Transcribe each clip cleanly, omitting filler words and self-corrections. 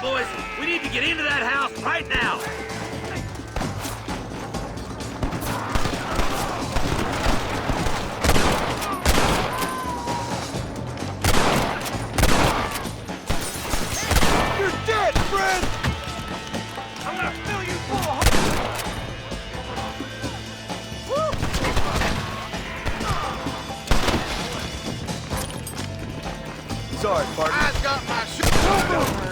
boys. We need to get into that house right now. You're dead, friend! I'm gonna fill you full of... Sorry, partner. I've got my shoulder.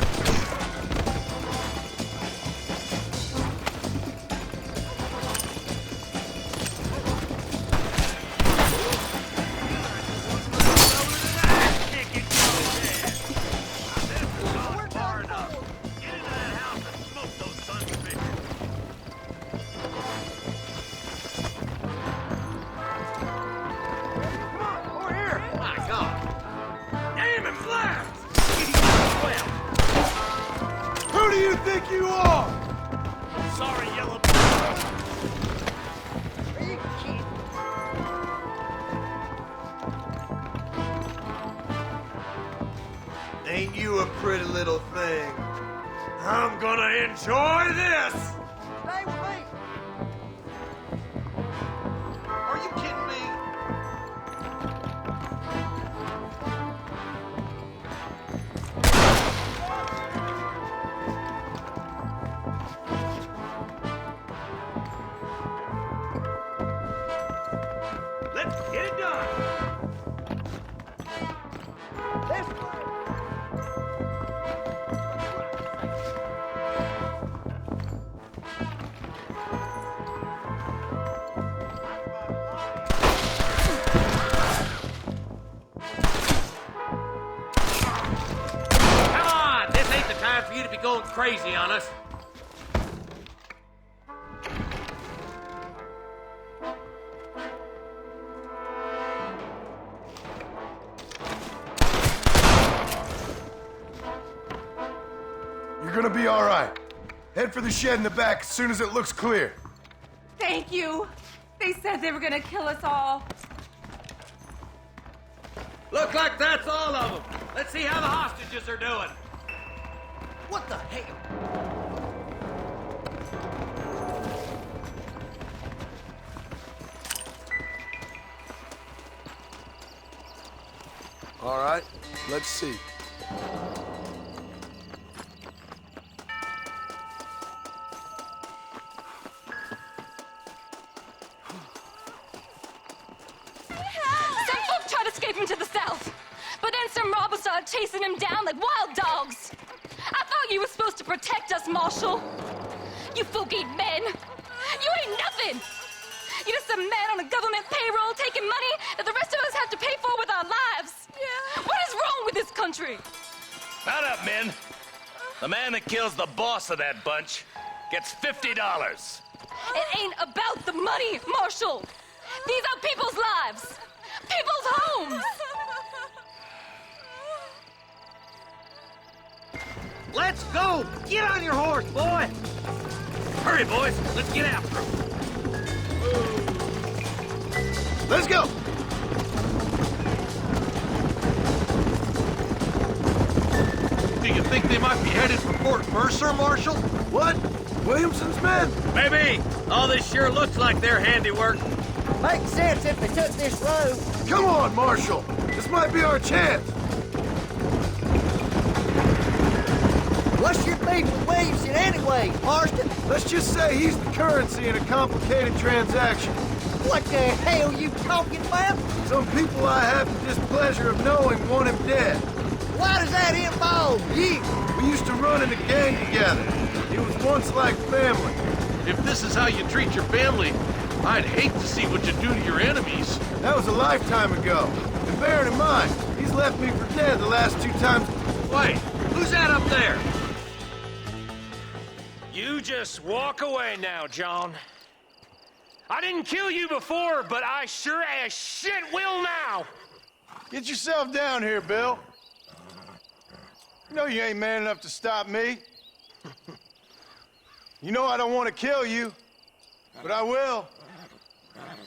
Who do you think you are? Sorry, Yellow. Ain't you a pretty little thing? I'm gonna enjoy this! Stay with me. Are you kidding me? Let's get it done. Come on! This ain't the time for you to be going crazy on us. You're gonna be all right. Head for the shed in the back as soon as it looks clear. Thank you. They said they were gonna kill us all. Look like that's all of them. Let's see how the hostages are doing. What the hell? All right, let's see. Some folk tried escaping to the south, but then some robbers started chasing him down like wild dogs. I thought you were supposed to protect us, Marshal. You folk ain't men. You ain't nothing. You're just a man on a government payroll taking money that the rest of us have to pay for with our lives. Yeah. What is wrong with this country? Mount up, men. The man that kills the boss of that bunch gets $50. It ain't about the money, Marshal. These are people's lives, people's homes. Let's go! Get on your horse, boy! Hurry, boys. Let's get after him. Let's go! Do you think they might be headed for Fort Mercer, Marshal? What? Williamson's men? Maybe. All this sure looks like their handiwork. Makes sense if they took this road. Come on, Marshal! This might be our chance! What's your beef with Williamson anyway, Marston? Let's just say he's the currency in a complicated transaction. What the hell you talking about? Some people I have the displeasure of knowing want him dead. Why does that involve you? We used to run in a gang together. It was once like family. If this is how you treat your family, I'd hate to see what you do to your enemies. That was a lifetime ago. And bearing in mind, he's left me for dead the last 2 times. Wait, who's that up there? You just walk away now, John. I didn't kill you before, but I sure as shit will now. Get yourself down here, Bill. You know you ain't man enough to stop me. You know I don't want to kill you, but I will.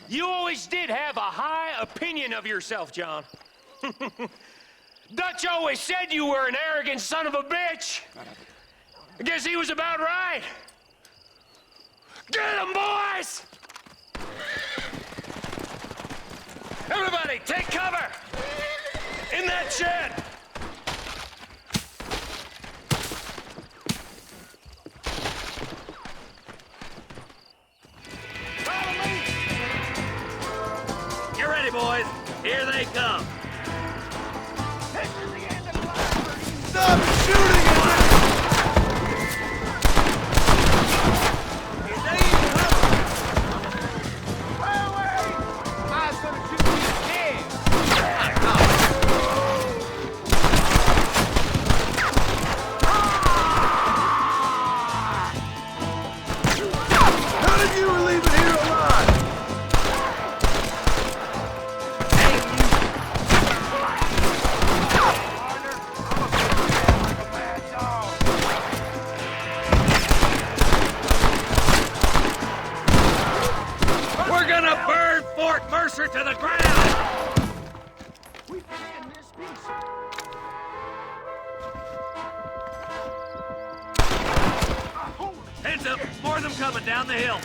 You always did have a high opinion of yourself, John. Dutch always said you were an arrogant son of a bitch. I guess he was about right. Get him, boys! Everybody, take cover! In that shed! Get ready, boys. Here they come. Stop shooting at me! None of you are leaving here alive! We're gonna burn Fort Mercer to the ground! Heads up! More of them coming down the hill.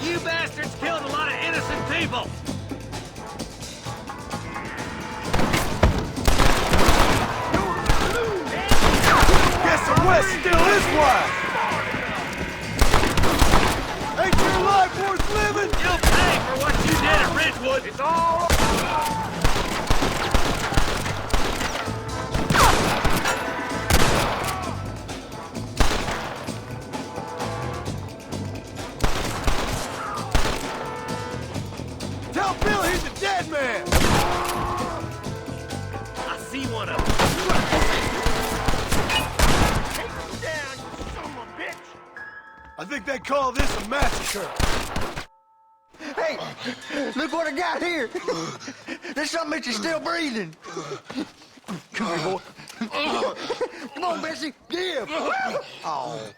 You bastards killed a lot of innocent people! Guess the West still is wild! Ain't your life worth living? You'll pay for what you did at Ridgewood! It's all... Tell Bill he's a dead man! I see one of them. I think they call this a massacre. Hey, look what I got here. There's something that you're still breathing. Come here, boy. Come on, Bessie. Give. Oh.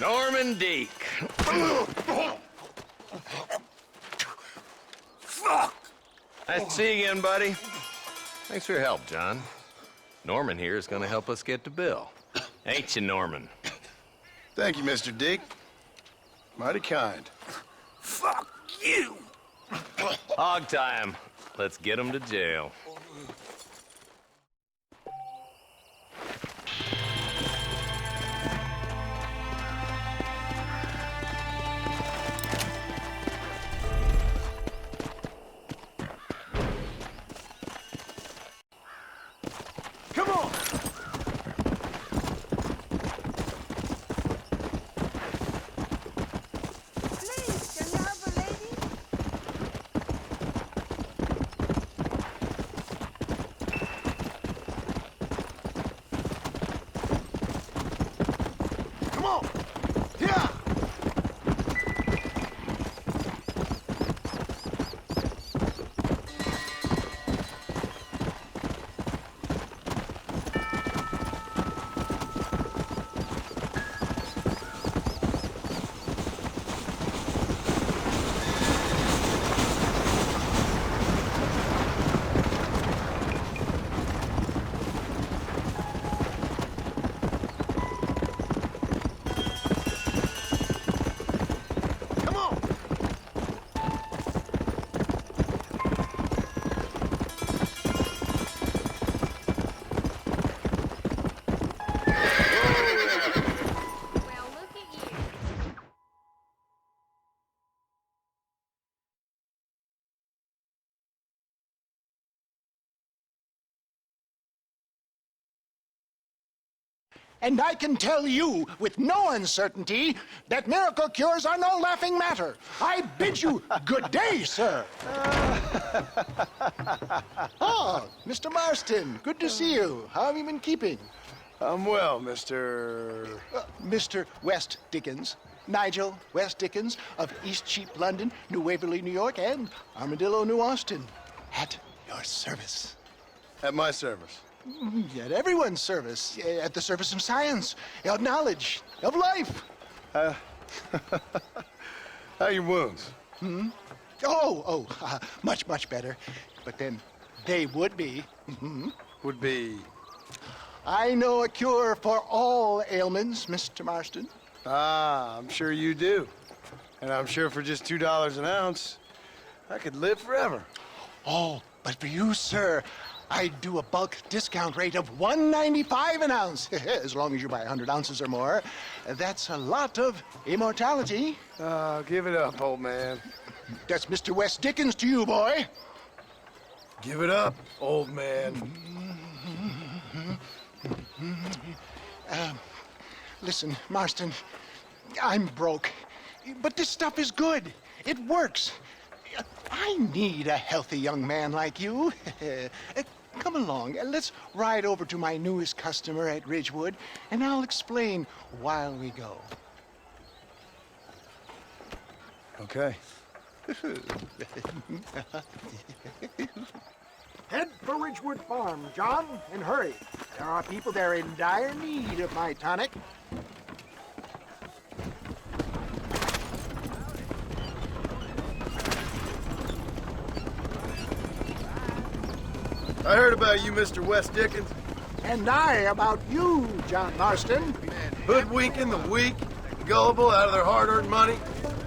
Norman Deek. Fuck! Nice to see you again, buddy. Thanks for your help, John. Norman here is gonna help us get to Bill. Ain't you, Norman? Thank you, Mr. Dick. Mighty kind. Fuck you! Hog time. Let's get him to jail. Come on! Please, can you help a lady? Come on! Yeah! Come on! Well, look at you. And I can tell you with no uncertainty that miracle cures are no laughing matter. I bid you good day, sir. Oh, Mr. Marston, good to see you. How have you been keeping? I'm well, Mr. Mr. West Dickens. Nigel West Dickens of East Cheap, London, New Waverly, New York, and Armadillo, New Austin. At your service. At my service. At everyone's service. At the service of science, of knowledge, of life. How are your wounds? Much, much better. But then they would be. Would be I know a cure for all ailments, Mr. Marston. Ah, I'm sure you do. And I'm sure for just $2 an ounce, I could live forever. Oh, but for you, sir, I'd do a bulk discount rate of $1.95 an ounce. As long as you buy 100 ounces or more. That's a lot of immortality. Give it up, old man. That's Mr. Wes Dickens to you, boy. Give it up, old man. Listen, Marston, I'm broke. But this stuff is good. It works. I need a healthy young man like you. Come along, let's ride over to my newest customer at Ridgewood, and I'll explain while we go. Okay. Head for Ridgewood Farm, John, and hurry. There are people there in dire need of my tonic. I heard about you, Mr. Wes Dickens. And I about you, John Marston. Hoodwinking the weak, gullible out of their hard-earned money.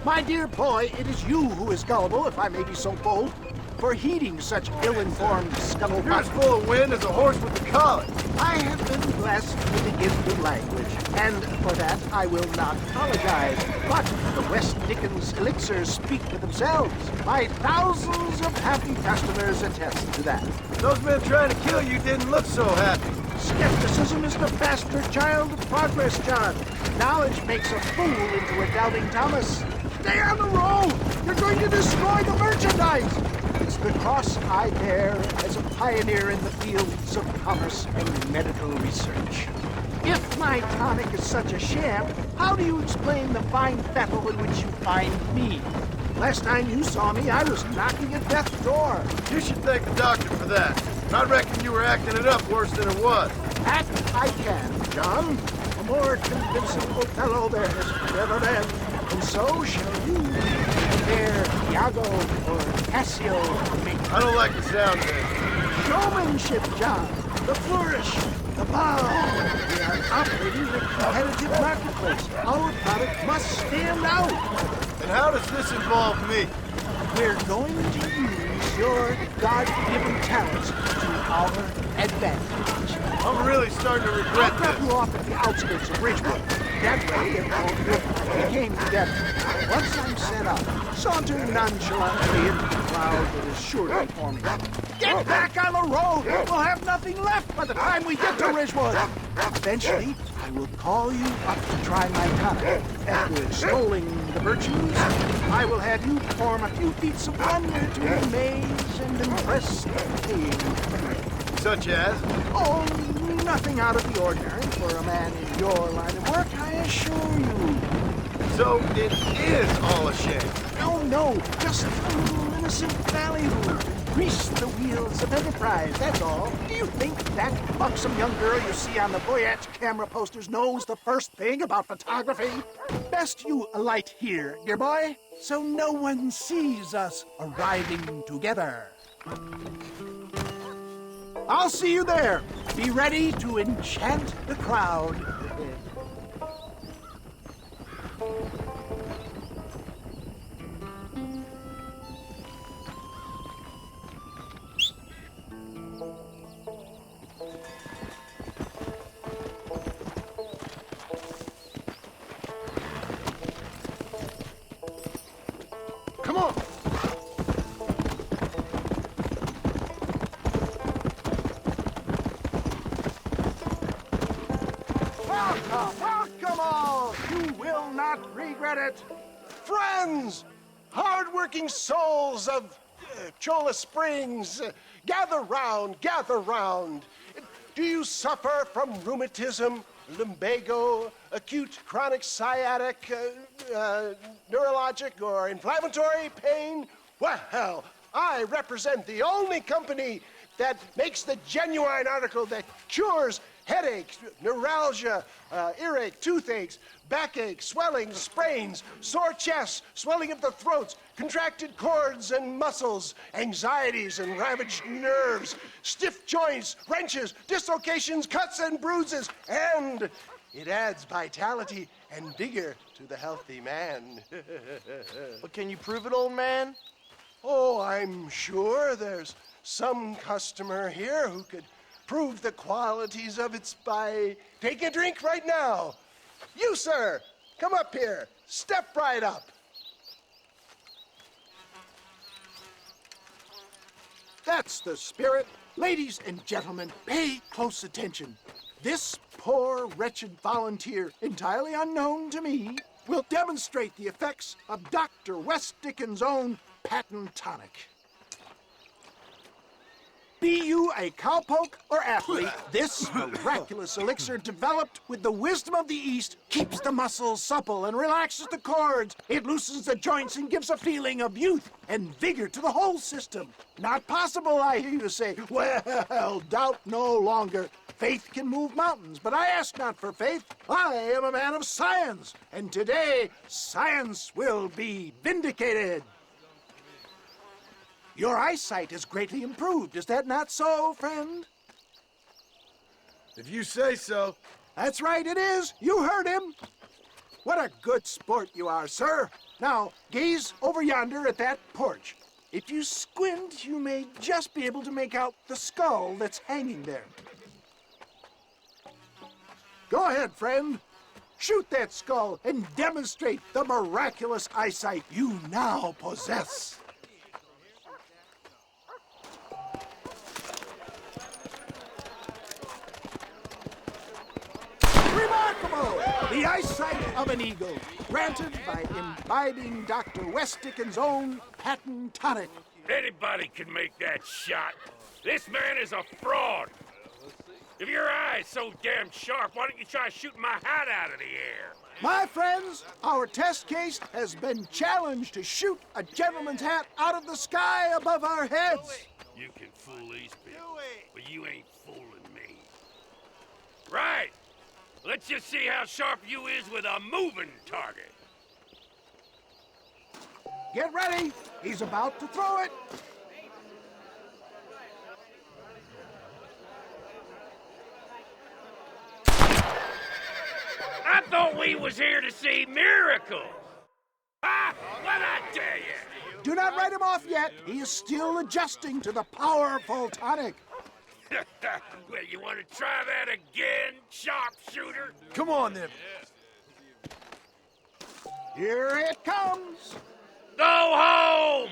My dear boy, it is you who is gullible, if I may be so bold, for heeding such ill-informed You're as scuttlebutt. full of wind as a horse with the collar. I have been blessed with the gift of language, and for that I will not apologize. But the West Dickens elixirs speak for themselves. My thousands of happy customers attest to that. Those men trying to kill you didn't look so happy. Skepticism is the bastard child of progress, John. Knowledge makes a fool into a doubting Thomas. Stay on the road! You're going to destroy the merchandise! It's the cross I bear as a pioneer in the fields of commerce and medical research. If my tonic is such a sham, how do you explain the fine fettle in which you find me? Last time you saw me, I was knocking at death's door. You should thank the doctor for that. I reckon you were acting it up worse than it was. That I can, John. A more convincing Othello there has never been. And so shall you, compare Iago or Cassio to me. I don't like the sound of it. Showmanship, John. The flourish, the bow. We are operating in a competitive marketplace. Our product must stand out. And how does this involve me? We're going to use your God-given talents to our advantage. I'm really starting to regret I'll drop this. you off at the outskirts of Ridgewood. That way, it won't look like we came together. Once I'm set up, saunter nonchalantly into the crowd that is sure to be forming. Get back on the road! We'll have nothing left by the time we get to Ridgewood. Eventually, I will call you up to try my tonic. After extolling the virtues, I will have you perform a few feats of wonder to amaze and impress the paying. Such as? Oh, nothing out of the ordinary for a man in your line of work, I assure you. So it is all a shame. No, just a little innocent ballyhoo to grease the wheels of enterprise, that's all. Do you think that buxom young girl you see on the Voyage camera posters knows the first thing about photography? Best you alight here, dear boy, so no one sees us arriving together. I'll see you there. Be ready to enchant the crowd. Come on. Welcome all! You will not regret it. Friends, hard-working souls of Cholla Springs, gather round, gather round. Do you suffer from rheumatism, lumbago, acute chronic sciatic, neurologic, or inflammatory pain? Well, I represent the only company that makes the genuine article that cures headaches, neuralgia, earache, toothaches, backache, swelling, sprains, sore chests, swelling of the throats, contracted cords and muscles, anxieties and ravaged nerves, stiff joints, wrenches, dislocations, cuts and bruises, and it adds vitality and vigor to the healthy man. But can you prove it, old man? Oh, I'm sure there's some customer here who could prove the qualities of it by taking a drink right now. You, sir, come up here. Step right up. That's the spirit. Ladies and gentlemen, pay close attention. This poor, wretched volunteer, entirely unknown to me, will demonstrate the effects of Dr. West Dickens' own patent tonic. Be you a cowpoke or athlete, this miraculous elixir developed with the wisdom of the East keeps the muscles supple and relaxes the cords. It loosens the joints and gives a feeling of youth and vigor to the whole system. Not possible, I hear you say. Well, doubt no longer. Faith can move mountains, but I ask not for faith. I am a man of science, and today science will be vindicated. Your eyesight is greatly improved. Is that not so, friend? If you say so. That's right, it is. You heard him. What a good sport you are, sir. Now, gaze over yonder at that porch. If you squint, you may just be able to make out the skull that's hanging there. Go ahead, friend. Shoot that skull and demonstrate the miraculous eyesight you now possess. Remarkable! The eyesight of an eagle, granted by imbibing Dr. West Dickens' own patent tonic. Anybody can make that shot. This man is a fraud. If your eye's so damn sharp, why don't you try shooting my hat out of the air? My friends, our test case has been challenged to shoot a gentleman's hat out of the sky above our heads. You can fool these people, but you ain't fooling me. Right. Let's just see how sharp you is with a moving target. Get ready. He's about to throw it. I thought we was here to see miracles. Ah, what'd I tell you? Do not write him off yet. He is still adjusting to the powerful tonic. Well, you want to try that again, sharpshooter? Come on, then. Here it comes. Go home!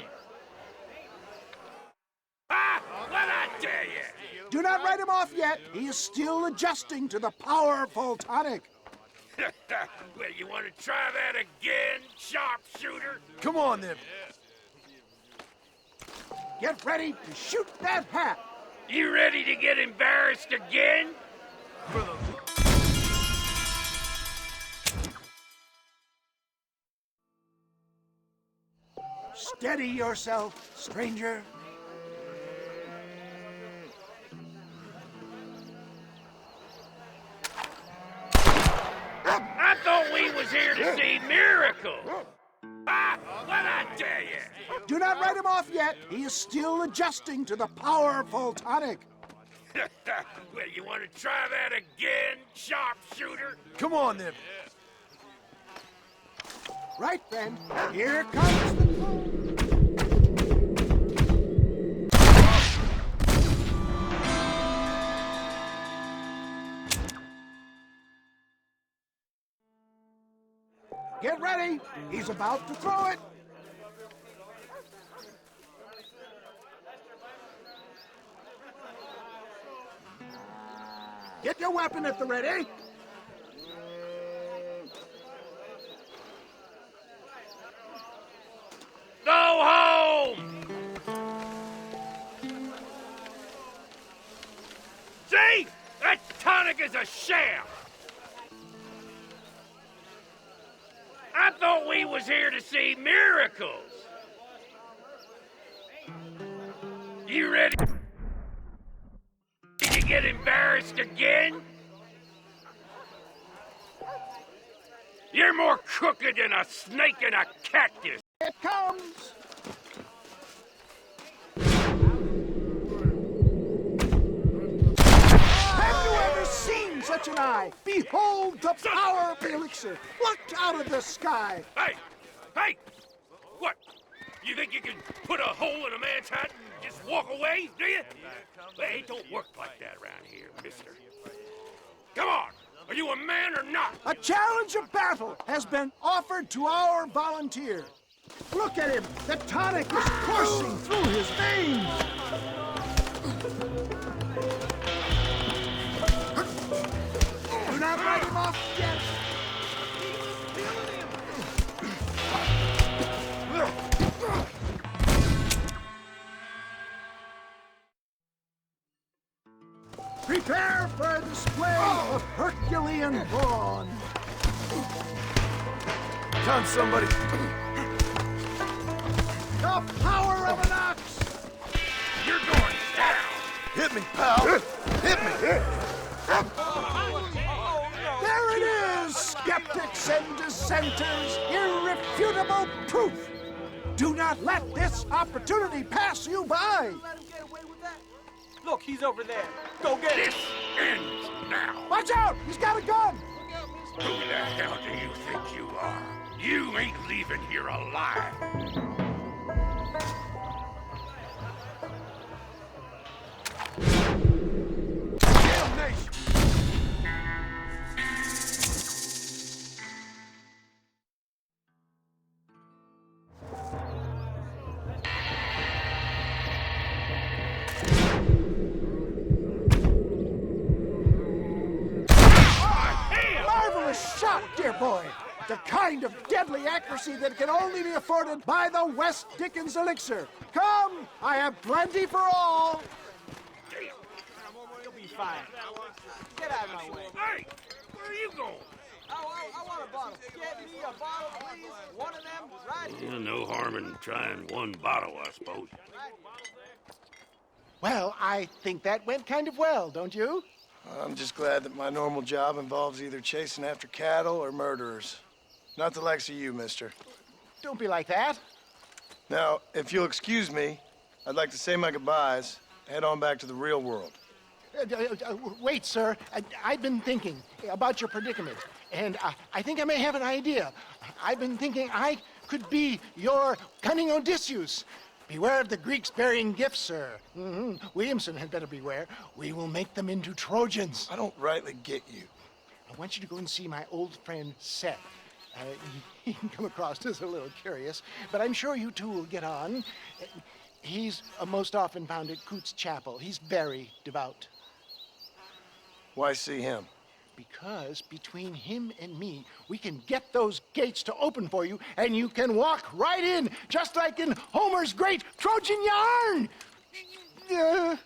Ah, what'd I tell you? Do not write him off yet. He is still adjusting to the powerful tonic. Well, you want to try that again, sharpshooter? Come on, then. Get ready to shoot that hat. You ready to get embarrassed again? Steady yourself, stranger. I thought we was here to see miracles. Ah, what'd I tell you? Do not write him off yet. He is still adjusting to the powerful tonic. Well, you want to try that again, sharpshooter? Come on, then. Right, friend. Here comes the... Get ready. He's about to throw it. Get your weapon at the ready. Go home! See? That tonic is a sham! I thought we was here to see miracles. You ready? get embarrassed again? You're more crooked than a snake in a cactus. It comes! Have you ever seen such an eye? Behold the power of the elixir, plucked out of the sky. Hey! Hey! What? You think you can put a hole in a man's hat and just walk away, do you? Hey, it don't work like that around here, mister. Come on! Are you a man or not? A challenge of battle has been offered to our volunteer. Look at him! The tonic is coursing through his veins! Do not write him off yet! Prepare for a display of Herculean brawn! Done, somebody. The power of an ox! You're going down! Hit me, pal. Hit me. There it is, skeptics and dissenters, irrefutable proof. Do not let this opportunity pass you by. Look, he's over there. Go get him. This ends now! Watch out, he's got a gun. Who the hell do you think you are? You ain't leaving here alive! Damnation. Marvelous shot, dear boy. The kind of deadly accuracy that can only be afforded by the West Dickens elixir. Come, I have plenty for all. You'll be fine. Get out of my way. Hey! Where are you going? I want a bottle. Get me a bottle, please. One of them right here. Yeah, no harm in trying one bottle, I suppose. Well, I think that went kind of well, don't you? I'm just glad that my normal job involves either chasing after cattle or murderers. Not the likes of you, mister. Don't be like that. Now, if you'll excuse me, I'd like to say my goodbyes, head on back to the real world. Wait, sir. I've been thinking about your predicament, and I think I may have an idea. I've been thinking I could be your cunning Odysseus. Beware of the Greeks bearing gifts, sir. Williamson had better beware. We will make them into Trojans. I don't rightly get you. I want you to go and see my old friend Seth. He can come across as a little curious, but I'm sure you two will get on. He's most often found at Coots Chapel. He's very devout. Why see him? Because between him and me, we can get those gates to open for you, and you can walk right in, just like in Homer's great Trojan yarn!